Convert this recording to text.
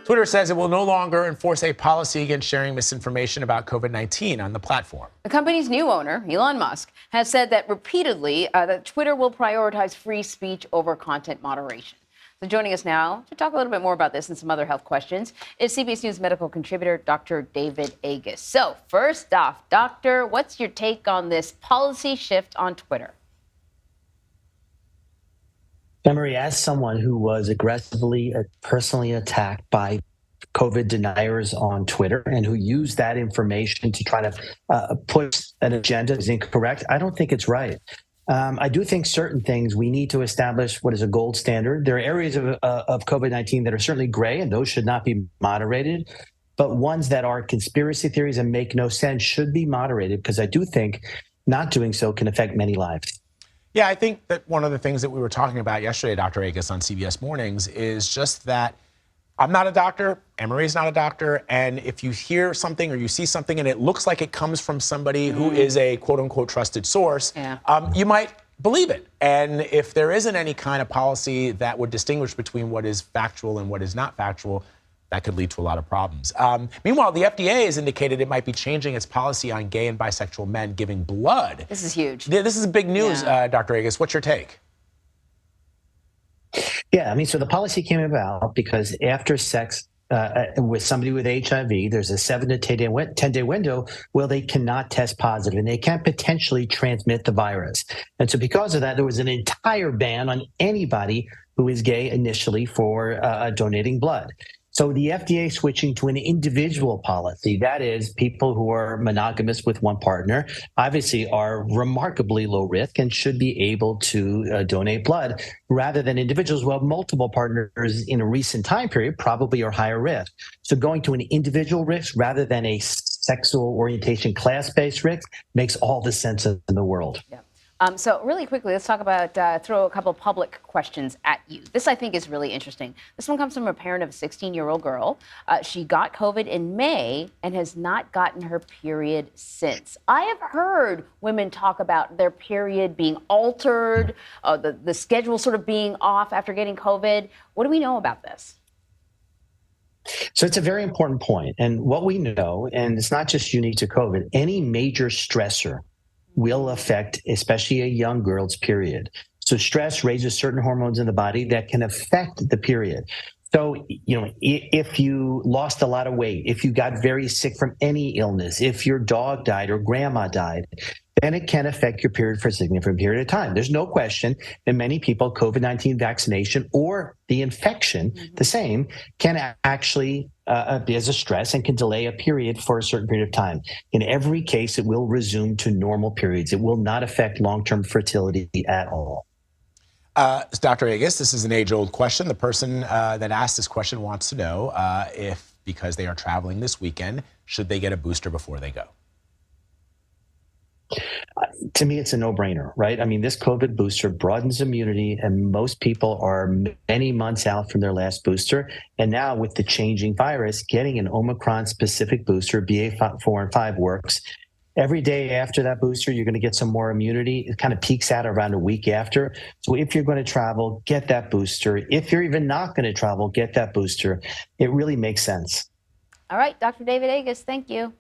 Twitter says it will no longer enforce a policy against sharing misinformation about COVID-19 on the platform. The company's new owner, Elon Musk, has said that repeatedly that Twitter will prioritize free speech over content moderation. So joining us now to talk a little bit more about this and some other health questions is CBS News medical contributor Dr. David Agus. So first off, doctor, what's your take on this policy shift on Twitter? Emery, as someone who was aggressively personally attacked by COVID deniers on Twitter and who used that information to try to push an agenda is incorrect, I don't think it's right. I do think certain things we need to establish what is a gold standard. There are areas of COVID-19 that are certainly gray, and those should not be moderated. But ones that are conspiracy theories and make no sense should be moderated, because I do think not doing so can affect many lives. Yeah, I think that one of the things that we were talking about yesterday, Dr. Agus, on CBS Mornings is just that I'm not a doctor, Emery's not a doctor, and if you hear something or you see something and it looks like it comes from somebody who is a quote-unquote trusted source, you might believe it. And if there isn't any kind of policy that would distinguish between what is factual and what is not factual, that could lead to a lot of problems. Meanwhile, the FDA has indicated it might be changing its policy on gay and bisexual men giving blood. This is huge. This is big news, Dr. Agus. What's your take? Yeah, I mean, so the policy came about because after sex with somebody with HIV, there's a 7 to 10-day window where they cannot test positive and they can potentially transmit the virus. And so because of that, there was an entire ban on anybody who is gay initially for donating blood. So the FDA switching to an individual policy, that is, people who are monogamous with one partner, obviously are remarkably low risk and should be able to donate blood, rather than individuals who have multiple partners in a recent time period probably are higher risk. So going to an individual risk rather than a sexual orientation class-based risk makes all the sense in the world. Yeah. So really quickly, let's talk about, throw a couple of public questions at you. This, I think, is really interesting. This one comes from a parent of a 16-year-old girl. She got COVID in May and has not gotten her period since. I have heard women talk about their period being altered, the schedule sort of being off after getting COVID. What do we know about this? So it's a very important point. And what we know, and it's not just unique to COVID, any major stressor will affect, especially a young girl's period. So stress raises certain hormones in the body that can affect the period. So, you know, if you lost a lot of weight, if you got very sick from any illness, if your dog died or grandma died, then it can affect your period for a significant period of time. There's no question that many people, COVID-19 vaccination or the infection, the same, can actually be as a stress and can delay a period for a certain period of time. In every case, it will resume to normal periods. It will not affect long-term fertility at all. Dr. Agus, this is an age-old question. The person that asked this question wants to know if, because they are traveling this weekend, should they get a booster before they go? To me, it's a no-brainer, right? I mean, this COVID booster broadens immunity, and most people are many months out from their last booster. And now with the changing virus, getting an Omicron-specific booster, BA4 and 5 works. Every day after that booster, you're going to get some more immunity. It kind of peaks out around a week after. So if you're going to travel, get that booster. If you're even not going to travel, get that booster. It really makes sense. All right, Dr. David Agus, thank you.